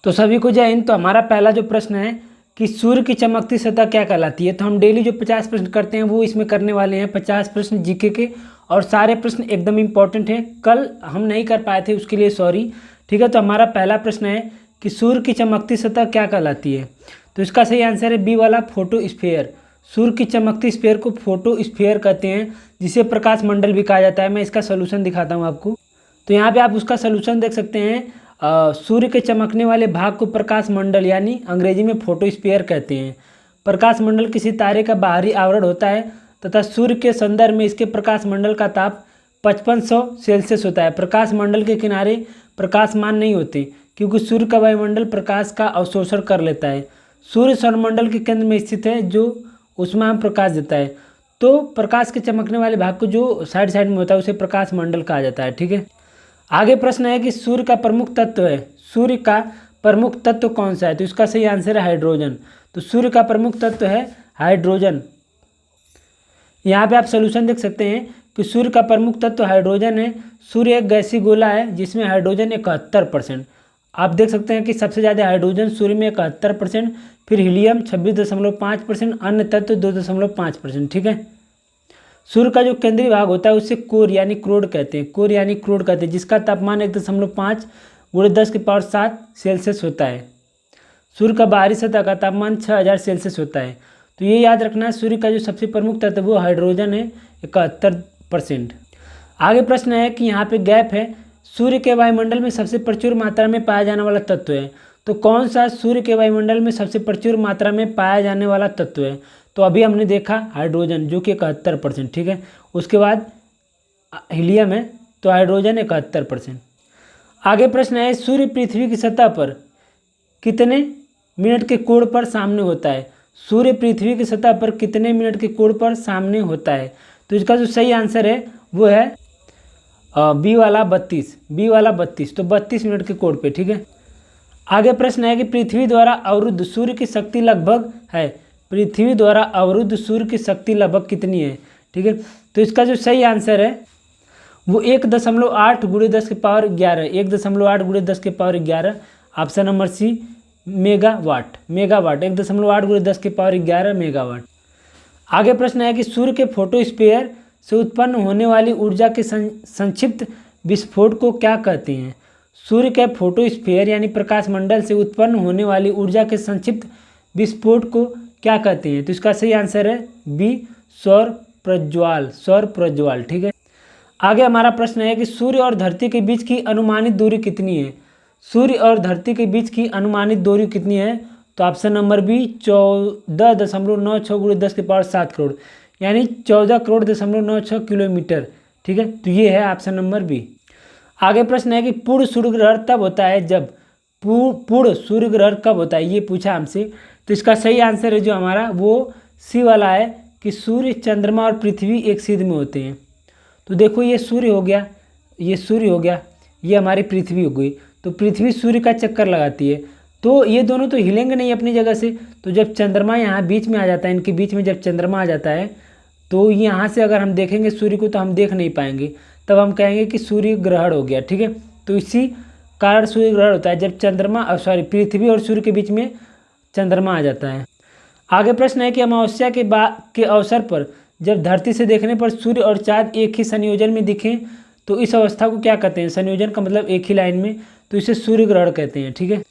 तो सभी को जय हिंद। तो हमारा पहला जो प्रश्न है कि सूर्य की चमकती सतह क्या कहलाती है। तो हम डेली जो 50 प्रश्न करते हैं वो इसमें करने वाले हैं, 50 प्रश्न जीके के, और सारे प्रश्न एकदम इम्पॉर्टेंट हैं। कल हम नहीं कर पाए थे, उसके लिए सॉरी। ठीक है, तो हमारा पहला प्रश्न है कि सूर्य की चमकती सतह क्या कहलाती है। तो इसका सही आंसर है बी वाला, फोटोस्फीयर। सूर्य की चमकती स्फीयर को फोटोस्फीयर कहते हैं, जिसे प्रकाश मंडल भी कहा जाता है। मैं इसका सोल्यूशन दिखाता हूँ आपको। तो यहाँ पे आप उसका सोल्यूशन देख सकते हैं। सूर्य के चमकने वाले भाग को प्रकाश मंडल यानी अंग्रेजी में फोटोस्फीयर कहते हैं। प्रकाश मंडल किसी तारे का बाहरी आवरण होता है तथा सूर्य के संदर्भ में इसके प्रकाश मंडल का ताप 5500 सेल्सियस होता है। प्रकाश मंडल के किनारे प्रकाशमान नहीं होते क्योंकि सूर्य का वायुमंडल प्रकाश का अवशोषण कर लेता है। सूर्य सौरमंडल के केंद्र में स्थित है जो उसमें हम प्रकाश देता है। तो प्रकाश के चमकने वाले भाग को जो साइड साइड में होता है उसे प्रकाश मंडल कहा जाता है। ठीक है, आगे प्रश्न है कि सूर्य का प्रमुख तत्व है। सूर्य का प्रमुख तत्व कौन सा है। तो इसका सही आंसर है हाइड्रोजन। तो सूर्य का प्रमुख तत्व है हाइड्रोजन। यहाँ पे आप सोल्यूशन देख सकते हैं कि सूर्य का प्रमुख तत्व हाइड्रोजन है। सूर्य एक गैसीय गोला है जिसमें हाइड्रोजन 71%। आप देख सकते हैं कि सबसे ज़्यादा हाइड्रोजन सूर्य में 71%, फिर हीलियम 26.5%, अन्य तत्व 2.5%। ठीक है, सूर्य का जो केंद्रीय भाग होता है उसे कोर यानी क्रोड कहते हैं। कोर यानी क्रोड कहते हैं, जिसका तापमान 1.5 × 10⁻7 सेल्सियस होता है। सूर्य का बाहरी सतह का तापमान 6000 सेल्सियस होता है। तो ये याद रखना है, सूर्य का जो सबसे प्रमुख तत्व वो हाइड्रोजन है 71%। आगे प्रश्न है कि यहाँ पे गैप है। सूर्य के वायुमंडल में सबसे प्रचुर मात्रा में पाया जाने वाला तत्व है। तो कौन सा सूर्य के वायुमंडल में सबसे प्रचुर मात्रा में पाया जाने वाला तत्व है। तो अभी हमने देखा हाइड्रोजन जो कि 71%। ठीक है, उसके बाद हीलियम है, तो हाइड्रोजन 71%। आगे प्रश्न है सूर्य पृथ्वी की सतह पर कितने मिनट के कोण पर सामने होता है। सूर्य पृथ्वी की सतह पर कितने मिनट के कोण पर सामने होता है। तो इसका जो सही आंसर है वो है बी वाला 32। बी वाला 32, तो 32 मिनट के कोण पे। ठीक है, आगे प्रश्न है कि पृथ्वी द्वारा अवरुद्ध सूर्य की शक्ति लगभग है। पृथ्वी द्वारा अवरुद्ध सूर्य की शक्ति लगभग कितनी है। ठीक है, तो इसका जो सही आंसर है वो 1.8 × 10⁻11, 1.8 × 10⁻11। Option number C megawatt. Megawatt 1.8 × 10⁻11 megawatt. आगे प्रश्न है कि सूर्य के फोटोस्फीयर से उत्पन्न होने वाली ऊर्जा के संक्षिप्त विस्फोट को क्या कहते हैं। सूर्य के फोटोस्फीयर यानी प्रकाश मंडल से उत्पन्न होने वाली ऊर्जा के संक्षिप्त विस्फोट को क्या कहते हैं। तो इसका सही आंसर है बी सौर प्रज्वाल। सौर प्रज्वाल। ठीक है, आगे हमारा प्रश्न है कि सूर्य और धरती के बीच की अनुमानित दूरी कितनी है। सूर्य और धरती के बीच की अनुमानित दूरी कितनी है। तो ऑप्शन नंबर बी 14.96 × 10⁻7 करोड़, यानी 14.96 किलोमीटर। ठीक है, तो ये है ऑप्शन नंबर बी। आगे प्रश्न है कि पूर्ण सूर्य ग्रहण तब होता है जब पूर्ण सूर्य ग्रहण कब होता है, ये पूछा हमसे। तो इसका सही आंसर है जो हमारा वो सी वाला है कि सूर्य, चंद्रमा और पृथ्वी एक सिद्ध में होते हैं। तो देखो ये सूर्य हो गया, ये सूर्य हो गया, ये हमारी पृथ्वी हो गई। तो पृथ्वी सूर्य का चक्कर लगाती है, तो ये दोनों तो हिलेंगे नहीं अपनी जगह से। तो जब चंद्रमा यहाँ बीच में आ जाता है, इनके बीच में जब चंद्रमा आ जाता है, तो यहाँ से अगर हम देखेंगे सूर्य को तो हम देख नहीं पाएंगे, तब हम कहेंगे कि सूर्य ग्रहण हो गया। ठीक है, तो इसी कारण सूर्य ग्रहण होता है जब चंद्रमा पृथ्वी और सूर्य के बीच में चंद्रमा आ जाता है। आगे प्रश्न है कि अमावस्या के अवसर पर जब धरती से देखने पर सूर्य और चाँद एक ही संयोजन में दिखें तो इस अवस्था को क्या कहते हैं। संयोजन का मतलब एक ही लाइन में, तो इसे सूर्य ग्रहण कहते हैं। ठीक है,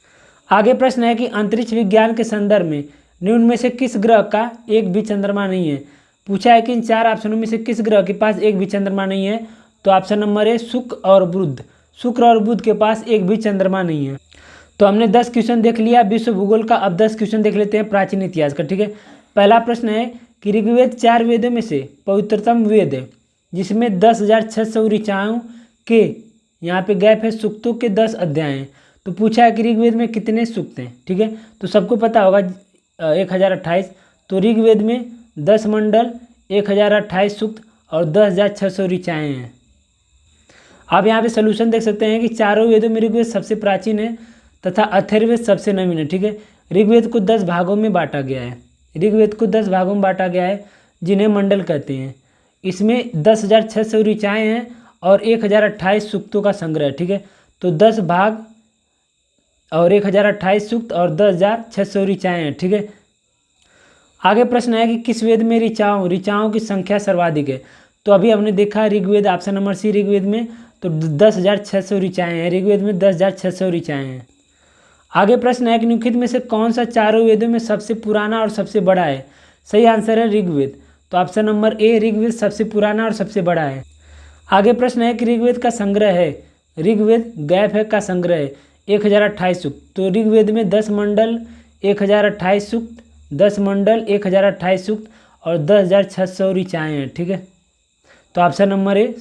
आगे प्रश्न है कि अंतरिक्ष विज्ञान के संदर्भ में निम्न में से किस ग्रह का एक भी चंद्रमा नहीं है। पूछा है कि इन 4 ऑप्शनों में से किस ग्रह के पास एक भी चंद्रमा नहीं है। तो ऑप्शन नंबर है शुक्र और बुध। शुक्र और बुध के पास एक भी चंद्रमा नहीं है। तो हमने 10 क्वेश्चन देख लिया विश्व भूगोल का। अब 10 क्वेश्चन देख लेते हैं प्राचीन इतिहास का। ठीक है, पहला प्रश्न है कि ऋग्वेद 4 वेदों में से पवित्रतम वेद है, जिसमें 10,600 ऋचाओं के, यहाँ पे गैप है, सूक्तों के 10 अध्याय हैं। तो पूछा है कि ऋग्वेद में कितने सूक्त हैं। ठीक है, तो सबको पता होगा 1028। तो ऋग्वेद में 10 मंडल, 1028 सूक्त और 10,600 ऋचाएँ हैं। आप यहाँ पे सोल्यूशन देख सकते हैं कि चारों वेदों में ऋग्वेद सबसे प्राचीन है तथा अथर्ववेद सबसे नवीन है। ठीक है, ऋग्वेद को 10 भागों में बांटा गया है। ऋग्वेद को 10 भागों में बांटा गया है जिन्हें मंडल कहते हैं। इसमें 10,600 ऋचाएँ हैं और 1028 सूक्तों का संग्रह। ठीक है, तो 10 भाग और 1028 सूक्त और 10,600 ऋचाएँ हैं। ठीक है। आगे प्रश्न है कि किस वेद में ऋचाओं की संख्या सर्वाधिक है। तो अभी हमने देखा Rigveda, option number C Rigveda में तो 10,600 ऋचाएँ हैं। ऋग्वेद में 10,600 ऋचाएँ हैं। आगे प्रश्न है कि निम्नलिखित में से कौन सा चारों वेदों में सबसे पुराना और सबसे बड़ा है। सही आंसर है ऋग्वेद। तो ऑप्शन नंबर ए ऋग्वेद सबसे पुराना और सबसे बड़ा है। आगे प्रश्न है कि ऋग्वेद का संग्रह है, ऋग्वेद गैप है का संग्रह है 1028 सूक्त। तो ऋग्वेद में 10 मंडल 1028 सूक्त, 10 मंडल 1028 सूक्त और 10,600 ऋचाएँ हैं। ठीक है। तो ऑप्शन नंबर ए।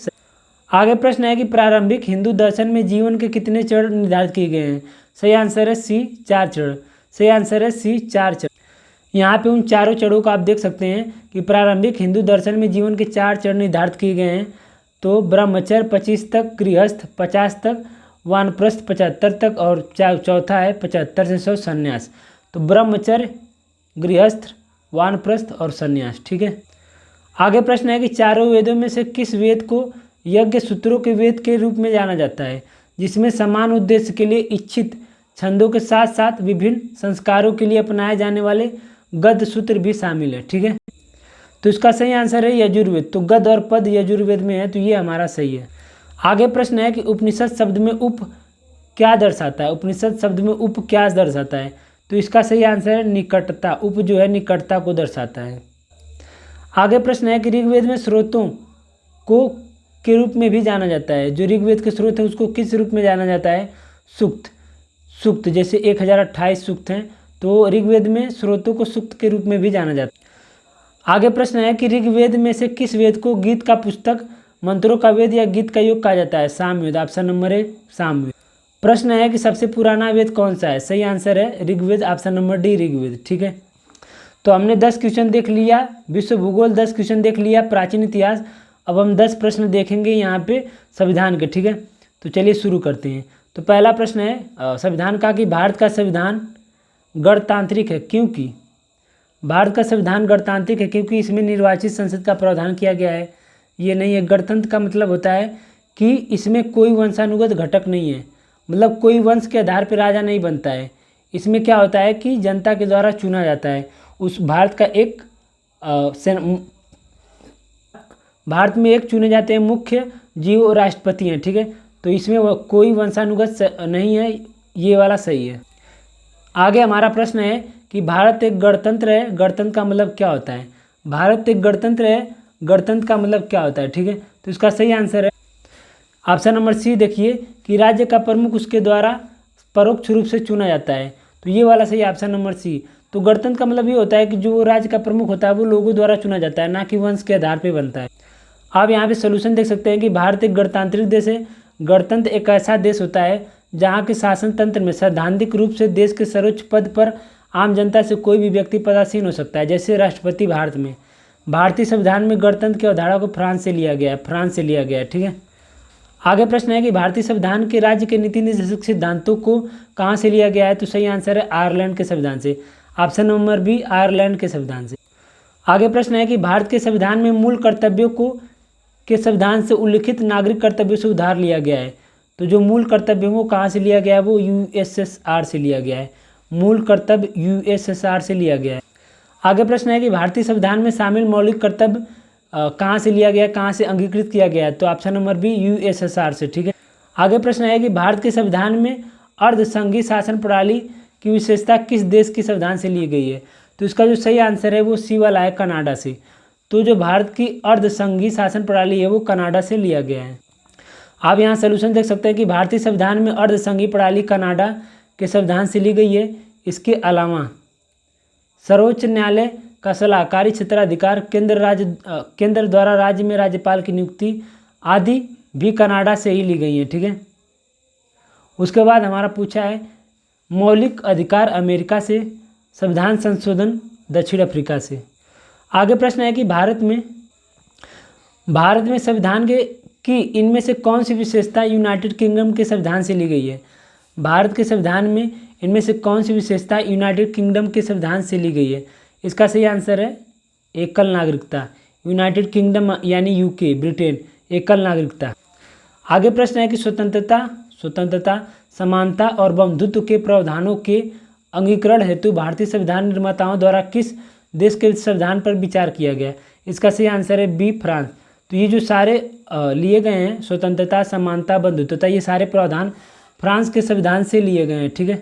आगे प्रश्न है कि प्रारंभिक हिंदू दर्शन में जीवन के कितने चरण निर्धारित किए गए हैं। सही आंसर है सी 4 चरण। सही आंसर है सी 4 चरण। यहाँ पे उन चारों चरणों को आप देख सकते हैं कि प्रारंभिक हिंदू दर्शन में जीवन के 4 चरण निर्धारित किए गए हैं। तो ब्रह्मचर्य 25 तक, गृहस्थ 50 तक, वानप्रस्थ 75 तक और चौथा है 75 से 100 संन्यास। तो ब्रह्मचर्य, गृहस्थ, वानप्रस्थ और संन्यास। ठीक है। आगे प्रश्न है कि चारों वेदों में से किस वेद को यज्ञ सूत्रों के वेद के रूप में जाना जाता है, जिसमें समान उद्देश्य के लिए इच्छित छंदों के साथ साथ विभिन्न संस्कारों के लिए अपनाए जाने वाले गद्य सूत्र भी शामिल है। ठीक है। तो इसका सही आंसर है यजुर्वेद। तो गद्य और पद यजुर्वेद में है, तो ये हमारा सही है। आगे प्रश्न है कि उपनिषद शब्द में उप क्या दर्शाता है। उपनिषद शब्द में उप क्या दर्शाता है। तो इसका सही आंसर है निकटता। उप जो है निकटता को दर्शाता है। आगे प्रश्न है कि ऋग्वेद में स्रोतों को के रूप में भी जाना जाता है। जो ऋग्वेद के स्रोत है उसको किस रूप में जाना जाता है। सूक्त। सूक्त जैसे 1028 सूक्त हैं, तो ऋग्वेद में स्रोतों को सूक्त के रूप में भी जाना जाता है। आगे प्रश्न है कि ऋग्वेद में से किस वेद को गीत का पुस्तक, मंत्रों का वेद या गीत का योग कहा जाता है। Samaveda. Option number A Samaveda. प्रश्न है कि सबसे पुराना वेद कौन सा है। सही आंसर है Rigveda. Option number D Rigveda. ठीक है। तो हमने 10 क्वेश्चन देख लिया, विश्व भूगोल 10 क्वेश्चन देख लिया, प्राचीन इतिहास। अब हम 10 प्रश्न देखेंगे यहाँ पे संविधान के। ठीक है। तो चलिए शुरू करते हैं। तो पहला प्रश्न है संविधान का कि भारत का संविधान गणतांत्रिक है क्योंकि। भारत का संविधान गणतांत्रिक है क्योंकि इसमें निर्वाचित संसद का प्रावधान किया गया है। ये नहीं है। गणतंत्र का मतलब होता है कि इसमें कोई वंशानुगत घटक नहीं है, मतलब कोई वंश के आधार पर राजा नहीं बनता है। इसमें क्या होता है कि जनता के द्वारा चुना जाता है। उस भारत का एक भारत में एक चुने जाते हैं मुख्य जीव राष्ट्रपति हैं। ठीक है। तो इसमें कोई वंशानुगत नहीं है, ये वाला सही है। आगे हमारा प्रश्न है कि भारत एक गणतंत्र है। गणतंत्र का मतलब क्या होता है। भारत एक गणतंत्र है, गणतंत्र का मतलब क्या होता है। ठीक है। तो इसका सही आंसर है ऑप्शन नंबर सी। देखिए कि राज्य का प्रमुख उसके द्वारा परोक्ष रूप से चुना जाता है, तो ये वाला सही ऑप्शन नंबर सी। तो गणतंत्र का मतलब ये होता है कि जो राज्य का प्रमुख होता है वो लोगों द्वारा चुना जाता है, ना कि वंश के आधार पर बनता है। आप यहाँ पे सोल्यूशन देख सकते हैं कि भारत एक गणतांत्रिक देश है। गणतंत्र एक ऐसा देश होता है जहाँ के शासन तंत्र में सैद्धांतिक रूप से देश के सर्वोच्च पद पर आम जनता से कोई भी व्यक्ति पदासीन हो सकता है, जैसे राष्ट्रपति भारत में। भारतीय संविधान में गणतंत्र की अवधारणा को फ्रांस से लिया गया है। ठीक है। आगे प्रश्न है कि भारतीय संविधान के राज्य के नीति निर्देशक सिद्धांतों को कहाँ से लिया गया है। तो सही आंसर है आयरलैंड के संविधान से। ऑप्शन नंबर बी आयरलैंड के संविधान से। आगे प्रश्न है कि भारत के संविधान में मूल कर्तव्यों को के संविधान से उल्लिखित नागरिक कर्तव्यों से उधार लिया गया है। तो जो मूल कर्तव्यों को कहाँ से लिया गया है वो यूएसएसआर से लिया गया है। मूल कर्तव्य यूएसएसआर से लिया गया है। आगे प्रश्न है कि भारतीय संविधान में शामिल मौलिक कर्तव्य कहाँ से लिया गया है, कहाँ से अंगीकृत किया गया है। तो ऑप्शन नंबर बी यूएसएसआर से। ठीक है। आगे प्रश्न है कि भारत के संविधान में अर्धसंघीय शासन प्रणाली की विशेषता किस देश के संविधान से ली गई है। तो इसका जो सही आंसर है वो सी वाला है, कनाडा से। तो जो भारत की अर्धसंघीय शासन प्रणाली है वो कनाडा से लिया गया है। आप यहाँ सोल्यूशन देख सकते हैं कि भारतीय संविधान में अर्धसंघीय प्रणाली कनाडा के संविधान से ली गई है। इसके अलावा सर्वोच्च न्यायालय का सलाहकारी क्षेत्राधिकार, केंद्र द्वारा राज्य में राज्यपाल की नियुक्ति आदि भी कनाडा से ही ली गई है। ठीक है। उसके बाद हमारा पूछा है मौलिक अधिकार अमेरिका से, संविधान संशोधन दक्षिण अफ्रीका से। आगे प्रश्न है कि भारत में संविधान की इनमें से कौन सी विशेषता यूनाइटेड किंगडम के संविधान से ली गई है। भारत के संविधान में इनमें से कौन सी विशेषता यूनाइटेड किंगडम के संविधान से ली गई है। इसका सही आंसर है एकल नागरिकता। यूनाइटेड किंगडम यानी यूके, ब्रिटेन, एकल नागरिकता। आगे प्रश्न है कि स्वतंत्रता समानता और बंधुत्व के प्रावधानों के अंगीकरण हेतु भारतीय संविधान निर्माताओं द्वारा किस देश के संविधान पर विचार किया गया? इसका सही आंसर है बी, फ्रांस। तो ये जो सारे लिए गए हैं स्वतंत्रता, समानता, बंधुत्वता, ये सारे प्रावधान फ्रांस के संविधान से लिए गए हैं। ठीक है,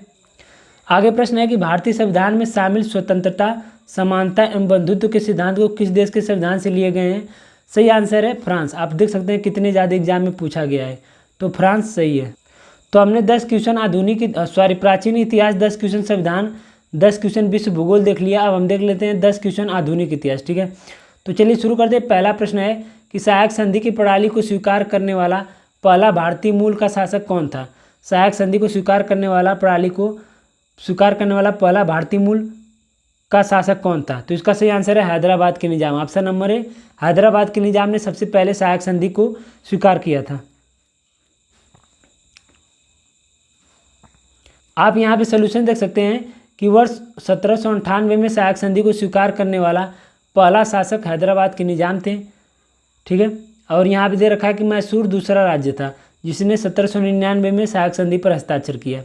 आगे प्रश्न है कि भारतीय संविधान में शामिल स्वतंत्रता, समानता एवं बंधुत्व के सिद्धांत को किस देश के संविधान से लिए गए हैं? सही आंसर है फ्रांस। आप देख सकते हैं कितने ज़्यादा एग्जाम में पूछा गया है, तो फ्रांस सही है। तो हमने 10 क्वेश्चन प्राचीन इतिहास, 10 क्वेश्चन संविधान, 10 क्वेश्चन विश्व भूगोल देख लिया। अब हम देख लेते हैं 10 क्वेश्चन आधुनिक इतिहास। ठीक है, तो चलिए शुरू करते हैं। पहला प्रश्न है कि सहायक संधि की प्रणाली को स्वीकार करने वाला पहला भारतीय मूल का शासक कौन था? सहायक संधि को स्वीकार करने वाला प्रणाली को स्वीकार करने वाला पहला भारतीय मूल का शासक कौन था? तो इसका सही आंसर है हैदराबाद के निजाम। ऑप्शन नंबर ए, हैदराबाद के निजाम ने सबसे पहले सहायक संधि को स्वीकार किया था। आप यहाँ पे सोल्यूशन देख सकते हैं कि वर्ष 1798 में सहायक संधि को स्वीकार करने वाला पहला शासक हैदराबाद के निजाम थे। ठीक है, और यहाँ पे दे रखा है कि मैसूर दूसरा राज्य था जिसने 1799 में सहायक संधि पर हस्ताक्षर किया।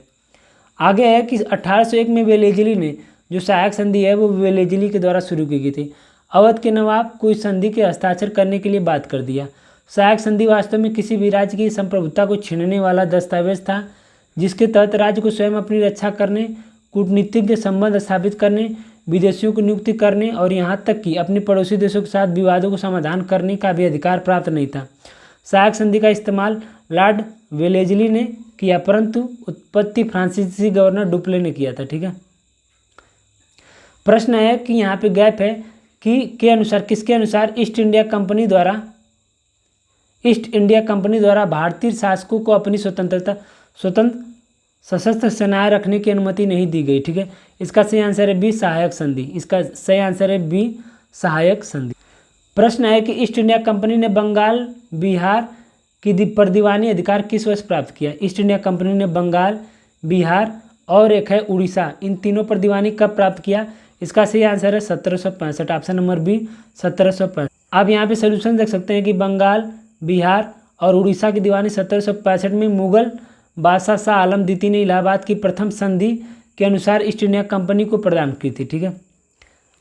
आगे है कि 1801 में वेलेजली ने जो सहायक संधि है वो वेलेजली के द्वारा शुरू की गई थी। अवध के नवाब को इस संधि के हस्ताक्षर करने के लिए बात कर दिया। सहायक संधि वास्तव में किसी भी राज्य की संप्रभुता को छीनने वाला दस्तावेज था जिसके तहत राज्य को स्वयं अपनी रक्षा करने, कूटनीतिज्ञ संबंध स्थापित करने, विदेशियों की नियुक्ति करने और यहाँ तक कि अपने पड़ोसी देशों के साथ विवादों को समाधान करने का भी अधिकार प्राप्त नहीं था। सहायक संधि का इस्तेमाल लॉर्ड वेलेजली ने किया, परंतु उत्पत्ति फ्रांसीसी गवर्नर डुप्ले ने किया था। ठीक है, प्रश्न है कि यहाँ पे गैप है कि के अनुसार, किसके अनुसार ईस्ट इंडिया कंपनी द्वारा भारतीय शासकों को अपनी स्वतंत्र सशस्त्र सेनाएं रखने की अनुमति नहीं दी गई। ठीक है, इसका सही आंसर है बी, सहायक संधि। इसका सही आंसर है बी, सहायक संधि। प्रश्न है कि ईस्ट इंडिया कंपनी ने बंगाल, बिहार की पर दीवानी अधिकार किस वर्ष प्राप्त किया? ईस्ट इंडिया कंपनी ने बंगाल, बिहार और एक है उड़ीसा, इन तीनों पर दीवानी कब प्राप्त किया? इसका सही आंसर है 1765। Option number B, 1765। आप यहाँ पे सोल्यूशन देख सकते हैं कि बंगाल, बिहार और उड़ीसा की दीवानी 1765 में मुगल बादशाह शाह आलम द्वितीय ने इलाहाबाद की प्रथम संधि के अनुसार ईस्ट इंडिया कंपनी को प्रदान की थी। ठीक है,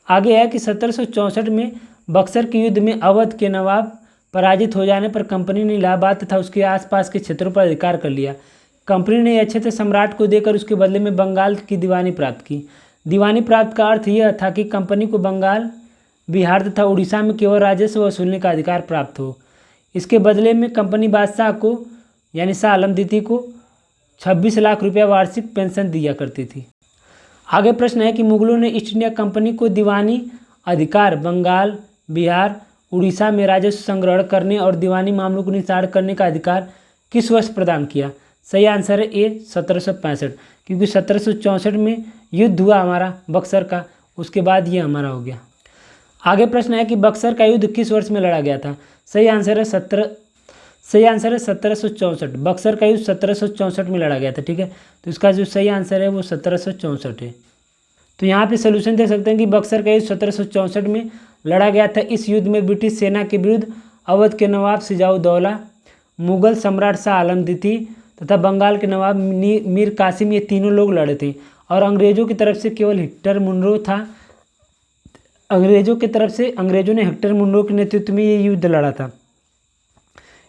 आगे है कि 1764 में बक्सर के युद्ध में अवध के नवाब पराजित हो जाने पर कंपनी ने इलाहाबाद तथा उसके आसपास के क्षेत्रों पर अधिकार कर लिया। कंपनी ने यह क्षेत्र सम्राट को देकर उसके बदले में बंगाल की दीवानी प्राप्त की। दीवानी प्राप्त का अर्थ यह था कि कंपनी को बंगाल, बिहार तथा उड़ीसा में केवल राजस्व वसूलने का अधिकार प्राप्त हो। इसके बदले में कंपनी बादशाह को यानी शाह आलम द्वितीय को 26 लाख रुपया वार्षिक पेंशन दिया करती थी। आगे प्रश्न है कि मुगलों ने ईस्ट इंडिया कंपनी को दीवानी अधिकार बंगाल, बिहार, उड़ीसा में राजस्व संग्रहण करने और दीवानी मामलों को निस्तारण करने का अधिकार किस वर्ष प्रदान किया? सही आंसर है ए, 1765, क्योंकि 1764 में युद्ध हुआ हमारा बक्सर का, उसके बाद ये हमारा हो गया। आगे प्रश्न है कि बक्सर का युद्ध किस वर्ष में लड़ा गया था? सही आंसर है 1764। बक्सर का युद्ध 1764 में लड़ा गया था। ठीक है, तो इसका जो सही आंसर है वो 1764 है। तो यहाँ पे सोल्यूशन देख सकते हैं कि बक्सर का युद्ध 1764 में लड़ा गया था। इस युद्ध में ब्रिटिश सेना के विरुद्ध अवध के नवाब सिराजउद्दौला, मुगल सम्राट शाह आलम द्वितीय तथा बंगाल के नवाब मीर कासिम, ये तीनों लोग लड़े थे और अंग्रेजों की तरफ से केवल हेक्टर मुनरो था। अंग्रेजों ने हेक्टर मुनरो के नेतृत्व में ये युद्ध लड़ा था।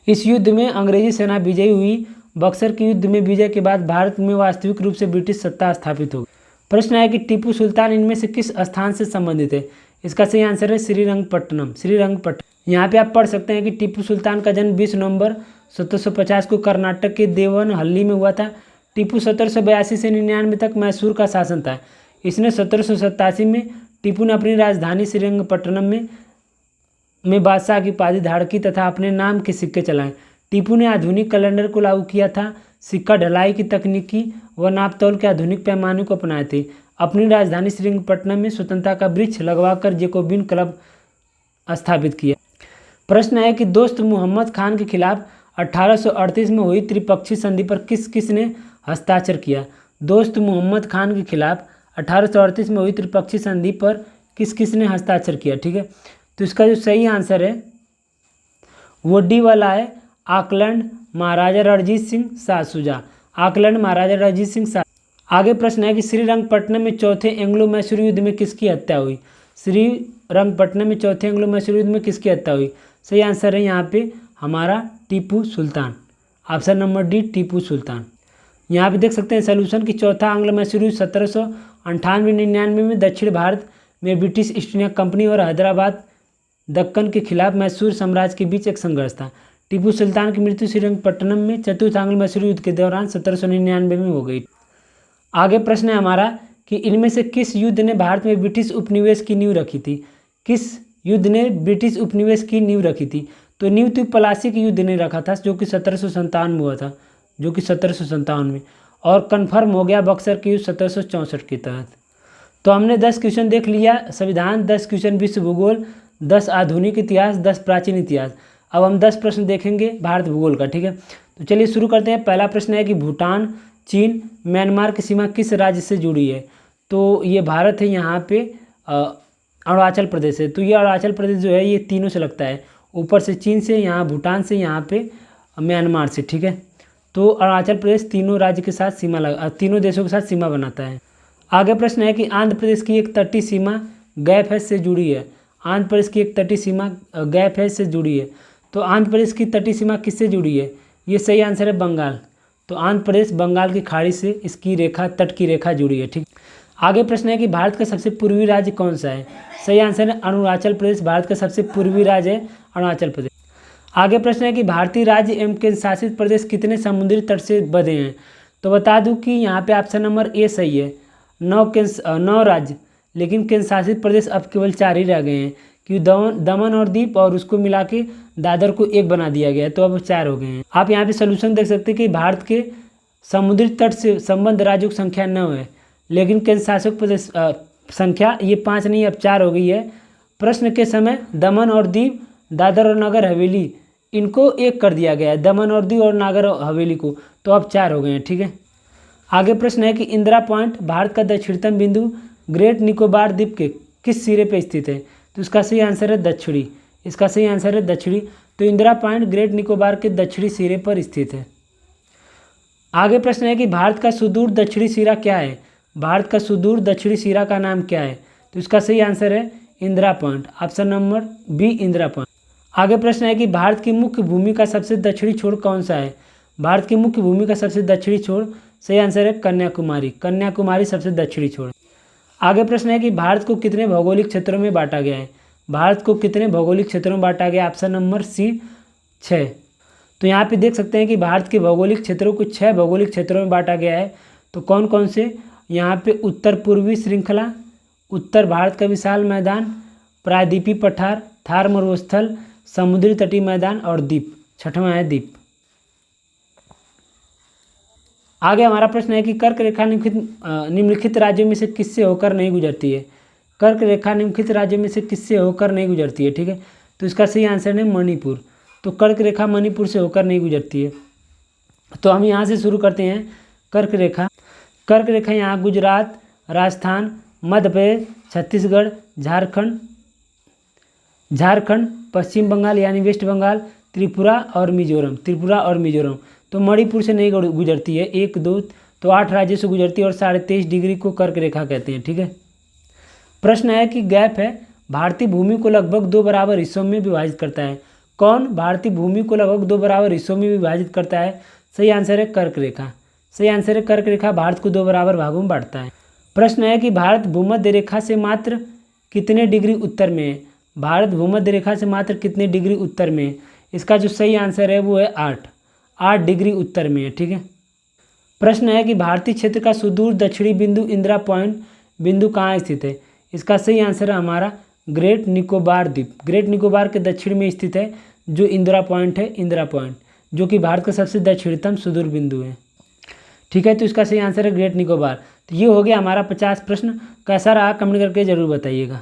इस युद्ध में अंग्रेजी सेना विजयी हुई। बक्सर के युद्ध में विजय के बाद भारत में वास्तविक रूप से ब्रिटिश सत्ता स्थापित हो गई। प्रश्न है कि टीपू सुल्तान इनमें से किस स्थान से संबंधित है? इसका सही आंसर है श्रीरंगपट्टनम। यहाँ पे आप पढ़ सकते हैं कि टीपू सुल्तान का जन्म 20 नवंबर 1750 को कर्नाटक के देवनहल्ली में हुआ था। टीपू 1782 से 99 तक मैसूर का शासन था। इसने 1787 में टीपू ने अपनी राजधानी श्रीरंगपट्टनम में बादशाह की उपाधि धारण की तथा अपने नाम के सिक्के चलाए। टीपू ने आधुनिक कैलेंडर को लागू किया था। सिक्का ढलाई की तकनीकी व नापतोल के आधुनिक पैमाने को अपनाए थे। अपनी राजधानी श्रीरंगपट्टनम में स्वतंत्रता का वृक्ष लगवाकर जैकोबिन क्लब स्थापित किया। प्रश्न है कि दोस्त मोहम्मद खान के खिलाफ 1838 में हुई त्रिपक्षीय संधि पर किस ने हस्ताक्षर किया? दोस्त मोहम्मद खान के खिलाफ 1838 में हुई त्रिपक्षीय संधि पर किस ने हस्ताक्षर किया? ठीक है, तो इसका जो सही आंसर है वो डी वाला है, ऑकलैंड, महाराजा रणजीत सिंह, शाह शुजा। आकलन महाराजा रणजीत सिंह शाह। आगे प्रश्न है कि श्रीरंगपट्टनम में चौथे एंग्लो मैसूर युद्ध में किसकी हत्या हुई। श्रीरंगपट्टनम में चौथे एंग्लो मैसूर युद्ध में किसकी हत्या हुई। सही आंसर है यहाँ पे हमारा Tipu Sultan, option number D Tipu Sultan. यहाँ पे देख सकते हैं सोल्यूशन की चौथा एंग्लो मैसूर युद्ध 1798-99 में दक्षिण भारत में ब्रिटिश ईस्ट इंडिया कंपनी और हैदराबाद दक्कन के खिलाफ मैसूर साम्राज्य के बीच एक संघर्ष था। टीपू सुल्तान की मृत्यु श्रीरंगपट्टनम में चतुर्थ एंग्लो मैसूर युद्ध के दौरान 1799 में हो गई। आगे प्रश्न है हमारा कि इनमें से किस युद्ध ने भारत में ब्रिटिश उपनिवेश की नींव रखी थी। किस युद्ध ने ब्रिटिश उपनिवेश की नींव रखी थी। तो नींव तो प्लासी के युद्ध ने रखा था जो कि 1757 में हुआ था, जो कि 1757 में, और कन्फर्म हो गया बक्सर के युद्ध 1764 के तहत। तो हमने 10 क्वेश्चन देख लिया संविधान, 10 क्वेश्चन विश्व भूगोल, 10 आधुनिक इतिहास, 10 प्राचीन इतिहास। अब हम 10 प्रश्न देखेंगे भारत भूगोल का, ठीक है। तो चलिए शुरू करते हैं। पहला प्रश्न है कि भूटान, चीन, म्यांमार की सीमा किस राज्य से जुड़ी है। तो ये भारत है, यहाँ पे अरुणाचल प्रदेश है। तो ये अरुणाचल प्रदेश जो है ये तीनों से लगता है, ऊपर से चीन से, यहाँ भूटान से, यहाँ पे म्यांमार से, ठीक है। तो अरुणाचल प्रदेश तीनों राज्य के साथ तीनों देशों के साथ सीमा बनाता है। आगे प्रश्न है कि आंध्र प्रदेश की एक तटीय सीमा गैफ से जुड़ी है। आंध्र प्रदेश की एक तटीय सीमा गैफ से जुड़ी है। तो आंध्र प्रदेश की तटीय सीमा किससे जुड़ी है। ये सही आंसर है बंगाल। तो आंध्र प्रदेश बंगाल की खाड़ी से इसकी रेखा, तट की रेखा जुड़ी है, ठीक। आगे प्रश्न है कि भारत का सबसे पूर्वी राज्य कौन सा है। सही आंसर है अरुणाचल प्रदेश। भारत का सबसे पूर्वी राज्य है अरुणाचल प्रदेश। आगे प्रश्न है कि भारतीय राज्य एवं केंद्र शासित प्रदेश कितने समुद्री तट से बंधे हैं। तो बता दूं कि यहाँ पे ऑप्शन नंबर ए सही है, 9 राज्य, लेकिन केंद्र शासित प्रदेश अब केवल 4 ही रह गए हैं, क्योंकि दमन और दीप और उसको मिला के दादर को एक बना दिया गया है, तो अब 4 हो गए हैं। आप यहाँ पे सोल्यूशन देख सकते हैं कि भारत के समुद्री तट से संबद्ध राज्यों की संख्या 9 है, लेकिन केंद्र शासित प्रदेश संख्या ये 5 नहीं, अब 4 हो गई है। प्रश्न के समय दमन और दीव, दादर और नगर हवेली, इनको एक कर दिया गया है, दमन और दीव और नागर हवेली को, तो अब 4 हो गए हैं, ठीक है। आगे प्रश्न है कि इंदिरा पॉइंट भारत का दक्षिणतम बिंदु ग्रेट निकोबार द्वीप के किस सिरे पर स्थित है। तो इसका सही आंसर है दक्षिणी। इसका सही आंसर है दक्षिणी। तो इंदिरा पॉइंट ग्रेट निकोबार के दक्षिणी सिरे पर स्थित है। आगे प्रश्न है कि भारत का सुदूर दक्षिणी सिरा क्या है। भारत का सुदूर दक्षिणी सिरा का नाम क्या है। तो इसका सही आंसर है Indira Point, option number B Indira Point. आगे प्रश्न है कि भारत की मुख्य भूमि का सबसे दक्षिणी छोर कौन सा है। भारत की मुख्य भूमि का सबसे दक्षिणी छोर, सही आंसर है कन्याकुमारी। कन्याकुमारी सबसे दक्षिणी छोर। आगे प्रश्न है कि भारत को कितने भौगोलिक क्षेत्रों में बांटा गया है। भारत को कितने भौगोलिक क्षेत्रों में बांटा गया, ऑप्शन नंबर सी 6। तो यहाँ पे देख सकते हैं कि भारत के भौगोलिक क्षेत्रों को 6 भौगोलिक क्षेत्रों में बांटा गया है। तो कौन कौन से, यहाँ पे उत्तर पूर्वी श्रृंखला, उत्तर भारत का विशाल मैदान, प्रायद्वीपीय पठार, थार मरुस्थल, समुद्री तटीय मैदान और द्वीप। 6वां है द्वीप। आगे हमारा प्रश्न है कि कर्क रेखा निम्नलिखित राज्यों में से किससे होकर नहीं गुजरती है। कर्क रेखा निम्नलिखित राज्यों में से किससे होकर नहीं गुजरती है, ठीक है। तो इसका सही आंसर है मणिपुर। तो कर्क रेखा मणिपुर से होकर नहीं गुजरती है। तो हम यहाँ से शुरू करते हैं। कर्क रेखा, कर्क रेखा यहाँ गुजरात, राजस्थान, मध्य प्रदेश, छत्तीसगढ़, झारखंड, पश्चिम बंगाल यानी वेस्ट बंगाल, त्रिपुरा और मिजोरम। तो मणिपुर से नहीं गुजरती है। 1, 2, तो 8 राज्यों से गुजरती है और 23.5 डिग्री को कर्क रेखा कहते हैं, ठीक है। प्रश्न है कि गैप है भारतीय भूमि को लगभग 2 बराबर हिस्सों में विभाजित करता है। कौन भारतीय भूमि को लगभग 2 बराबर हिस्सों में विभाजित करता है। सही आंसर है कर्क रेखा। सही आंसर है कर्क रेखा भारत को 2 बराबर भागों में बांटता है। प्रश्न है कि भारत भूमध्य रेखा से मात्र कितने डिग्री उत्तर में है। भारत भूमध्य रेखा से मात्र कितने डिग्री उत्तर में है। इसका जो सही आंसर है वो है 8 डिग्री उत्तर में है, ठीक है। प्रश्न है कि भारतीय क्षेत्र का सुदूर दक्षिणी बिंदु इंदिरा पॉइंट बिंदु कहाँ स्थित है। इसका सही आंसर है हमारा ग्रेट निकोबार द्वीप। ग्रेट निकोबार के दक्षिण में स्थित है जो इंदिरा पॉइंट है, इंदिरा पॉइंट जो कि भारत का सबसे दक्षिणतम सुदूर बिंदु है, ठीक है। तो इसका सही आंसर है ग्रेट निकोबार। तो ये हो गया हमारा 50 प्रश्न। कैसा रहा कमेंट करके ज़रूर बताइएगा।